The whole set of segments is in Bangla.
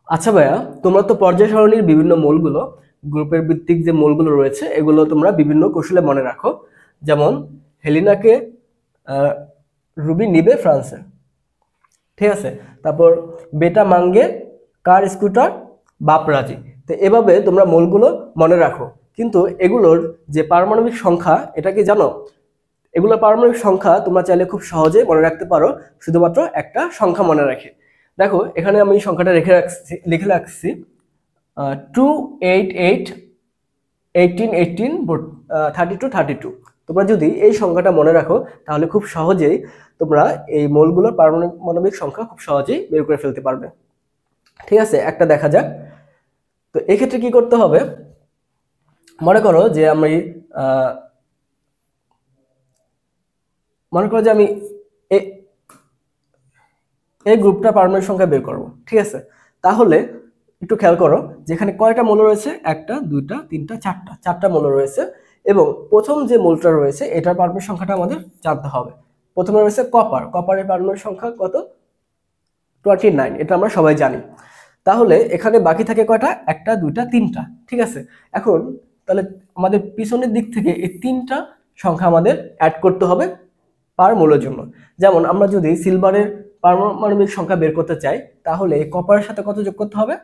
আচ্ছা ভাইয়া, তোমরা তো পর্যায় সারণীর বিভিন্ন মৌলগুলো, গ্রুপের ভিত্তিক যে মৌলগুলো রয়েছে এগুলো তোমরা বিভিন্ন কৌশলে মনে রাখো। যেমন হেলিনাকে আহ, রুবি নিবে ফ্রান্সে, ঠিক আছে। তারপর বেটা মাঙ্গে কার স্কুটার বাপ রাজি। তো এভাবে তোমরা মৌলগুলো মনে রাখো। কিন্তু এগুলোর যে পারমাণবিক সংখ্যা, এটা কি জানো? এগুলো পারমাণবিক সংখ্যা তোমরা চাইলে খুব সহজে মনে রাখতে পারো, শুধুমাত্র একটা সংখ্যা মনে রাখে। দেখো এখানে আমি সংখ্যাটা লিখে রাখছি 288 18 18 32 32। তোমরা যদি এই সংখ্যাটা মনে রাখো তাহলে খুব সহজেই তোমরা এই মৌলগুলোর পারমাণবিক সংখ্যা খুব সহজেই বের করে ফেলতে পারবে। ঠিক আছে, একটা দেখা যাক। তো এক্ষেত্রে কি করতে হবে, মনে করো যে আমি আহ, মনে করো যে আমি এই গ্রুপটা পারমাণবিক সংখ্যা বের করব, ঠিক আছে। তাহলে একটু খেয়াল করো যেখানে কয়টা মৌল রয়েছে, একটা দুইটা তিনটা চারটা মৌল রয়েছে। এবং প্রথম যে মৌলটা রয়েছে এটার পারমাণবিক সংখ্যাটা আমাদের জানতে হবে। প্রথমে রয়েছে কপারের পারমাণবিক সংখ্যা কত? 29, এটা আমরা সবাই জানি। তাহলে এখানে বাকি থাকে কয়টা? একটা দুইটা তিনটা, ঠিক আছে। এখন তাহলে আমাদের পিছনের দিক থেকে এই তিনটা সংখ্যা আমাদের অ্যাড করতে হবে পার মৌলের জন্য। যেমন আমরা যদি সিলভারের পারমাণবিক সংখ্যা বের করতে চাই তাহলে কপারের সাথে কত যোগ করতে হবে?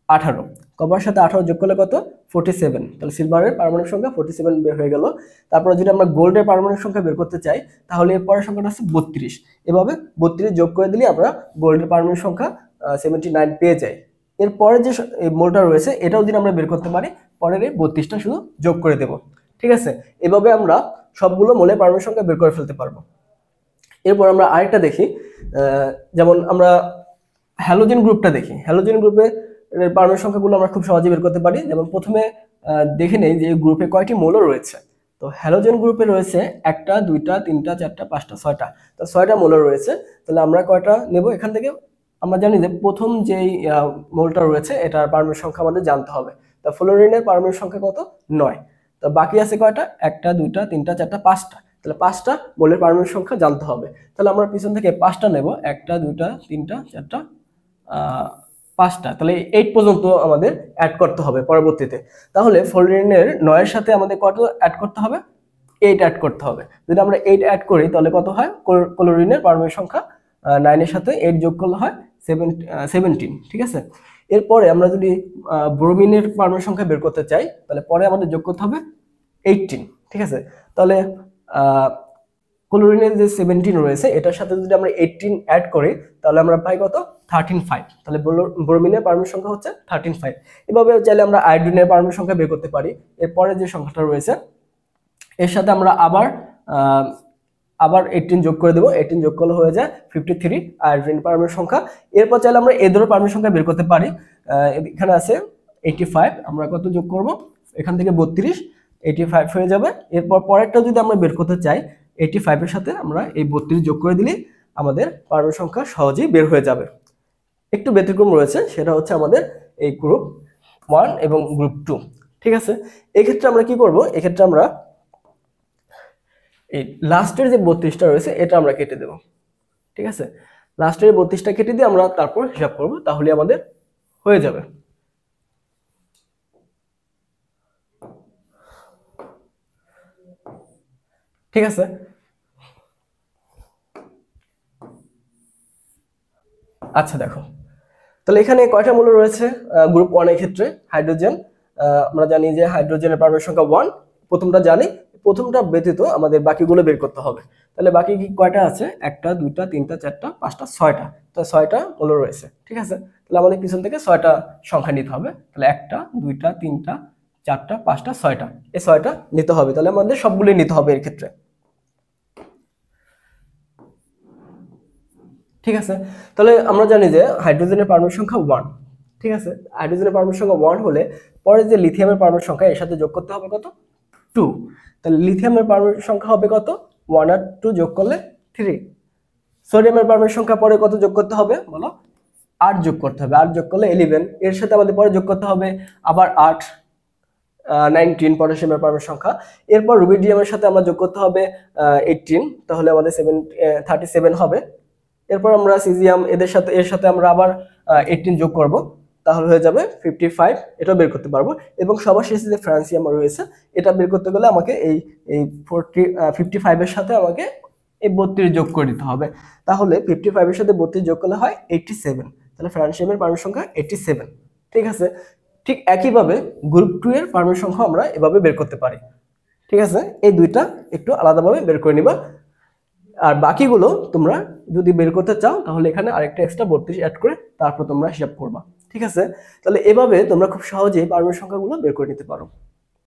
18। কপারের সাথে 18 যোগ করলে কত? 47। তাহলে সিলভারের পারমাণবিক সংখ্যা 47 বের হয়ে গেল। তারপরে যদি আমরা গোল্ডের পারমাণবিক সংখ্যা বের করতে চাই তাহলে এর পরের সংখ্যাটা হচ্ছে 32। এভাবে 32 যোগ করে দিলে আমরা গোল্ডের পারমাণবিক সংখ্যা 79 পেয়ে যাই। এরপরে যে মোলটা রয়েছে এটাও যদি আমরা বের করতে পারি, পরের এই 32টা শুধু যোগ করে দেব, ঠিক আছে। এভাবে আমরা সবগুলো মোলের পারমাণবিক সংখ্যা বের করে ফেলতে পারবো। এরপর আমরা আরেকটা দেখি, যেমন আমরা হ্যালোজেন গ্রুপটা দেখি। হ্যালোজেন গ্রুপে পারমাণবিক সংখ্যাগুলো আমরা খুব সহজে বের করতে পারি। যেমন প্রথমে দেখে নেই যে গ্রুপে কয়টি মৌল রয়েছে। তো হ্যালোজেন গ্রুপে রয়েছে একটা দুইটা তিনটা চারটা পাঁচটা ছয়টা, তো ছয়টা মৌল রয়েছে। তাহলে আমরা কয়টা নেব এখান থেকে? আমরা জানি যে প্রথম যেই মৌলটা রয়েছে এটার পারমাণবিক সংখ্যা আমাদের জানতে হবে। তা ফ্লোরিনের পারমাণবিক সংখ্যা কত? 9। তো বাকি আছে কয়টা? একটা দুইটা তিনটা চারটা পাঁচটা। তাহলে পাঁচটা মৌলের পারমাণবিক সংখ্যা জানতে হবে। তাহলে আমরা পিছন থেকে পাঁচটা নেব, একটা দুইটা তিনটা চারটা পাঁচটা। তাহলে 8 পর্যন্ত আমাদের অ্যাড করতে হবে পরবর্তীতে। তাহলে ফ্লোরিনের 9 এর সাথে আমাদের কত অ্যাড করতে হবে? 8 অ্যাড করতে হবে। যদি আমরা 8 অ্যাড করি তাহলে কত হয়? ক্লোরিনের পারমাণবিক সংখ্যা 9 এর সাথে 8 যোগ করলে হয় 17, ঠিক আছে। এরপরে আমরা যদি ব্রোমিনের পারমাণবিক সংখ্যা বের করতে চাই তাহলে পরে আমাদের যোগ করতে হবে 18, ঠিক আছে। তাহলে ক্লোরিনের যে 17 রয়েছে এটার সাথে যদি আমরা 18 অ্যাড করি তাহলে আমরা পাই কত? 13.5। তাহলে ব্রোমিনের পারমাণবিক সংখ্যা হচ্ছে 13.5। এভাবে চাইলে আমরা আয়োডিনের পারমাণবিক সংখ্যা বের করতে পারি। এরপরে যে সংখ্যাটা রয়েছে এর সাথে আমরা আবার 18 যোগ করে দেবো। 18 যোগ করলে হয়ে যায় 53 আয়োডিন পারমাণবিক সংখ্যা। এরপর চাইলে আমরা এদেরও পারমাণবিক সংখ্যা বের করতে পারি। এখানে আছে 85, আমরা কত যোগ করব? এখান থেকে 32, 85 হয়ে যাবে। এরপর পরেরটা যদি আমরা বের করতে চাই 85 এর সাথে আমরা এই 32 যোগ করে দিলে আমাদের পারমাণবিক সংখ্যা সহজেই বের হয়ে যাবে। একটু ব্যতিক্রম রয়েছে, সেটা হচ্ছে আমাদের এই গ্রুপ 1 এবং গ্রুপ 2, ঠিক আছে। এক্ষেত্রে আমরা কি করব? এক্ষেত্রে আমরা এই লাস্টের যে 32টা রয়েছে এটা আমরা কেটে দেব, ঠিক আছে। লাস্টের 32টা কেটে দিয়ে আমরা তারপর হিসাব করব, তাহলে আমাদের হয়ে যাবে। ঠিক আছে, আচ্ছা দেখো তাহলে এখানে কয়টা মৌল রয়েছে গ্রুপ 1 এর ক্ষেত্রে? হাইড্রোজেন, আমরা জানি যে হাইড্রোজেনের পারমাণবিক সংখ্যা 1, প্রথমটা জানি। প্রথমটা ব্যতীত আমাদের বাকিগুলো বের করতে হবে। তাহলে বাকি কি কয়টা আছে? একটা দুইটা তিনটা চারটা পাঁচটা ছয়টা। তো 6টা মৌল রয়েছে, ঠিক আছে। তাহলে আমাদের পিছন থেকে 6টা সংখ্যা নিতে হবে। তাহলে একটা দুইটা তিনটা চারটা পাঁচটা ছয়টা, এই 6টা নিতে হবে। তাহলে আমাদের সবগুলোই নিতে হবে এর ক্ষেত্রে, ঠিক আছে। তাহলে আমরা জানি যে হাইড্রোজেনের পারমাণবিক সংখ্যা 1, ঠিক আছে। হাইড্রোজেনের পারমাণবিক সংখ্যা 1 হলে পরে যে লিথিয়ামের পারমাণবিক সংখ্যা এর সাথে যোগ করতে হবে কত? 2। তাহলে লিথিয়ামের পারমাণবিক সংখ্যা হবে কত? 1 আর 2 যোগ করলে 3। সোডিয়ামের পারমাণবিক সংখ্যা পরে কত যোগ করতে হবে বলো? 8 যোগ করতে হবে। 8 যোগ করলে 11। এর সাথে আমাদের পরে যোগ করতে হবে আবার 8, 19 পটাশিয়ামের পারমাণবিক সংখ্যা। এরপর রুবিডিয়ামের সাথে আমরা যোগ করতে হবে 18, তাহলে আমাদের 37 হবে। এরপর আমরা সিজিয়াম এর সাথে আমরা আবার 18 যোগ করব, তাহলে হয়ে যাবে 55, এটা বের করতে পারবো। এবং সবার শেষে যে ফ্রান্সিয়াম রয়েছে এটা বের করতে গেলে আমাকে এই 55 এর সাথে আমাকে এই 32 যোগ করে দিতে হবে। তাহলে 55 এর সাথে 32 যোগ করলে হয় 87। তাহলে ফ্রান্সিয়ামের পারমাণবিক সংখ্যা 87। ঠিক আছে, ঠিক একইভাবে গ্রুপ 2 এর পারমাণবিক সংখ্যা আমরা এভাবে বের করতে পারি। ঠিক আছে, এই দুইটা একটু আলাদাভাবে বের করে নিবা। আর বাকিগুলো তোমরা যদি বের করতে চাও তাহলে এখানে আরেকটা এক্সট্রা 32 অ্যাড করে তারপর তোমরা হিসাব করবা। ঠিক আছে, তাহলে এভাবে তোমরা খুব সহজেই পারমাণবিক সংখ্যাগুলো বের করে নিতে পারো।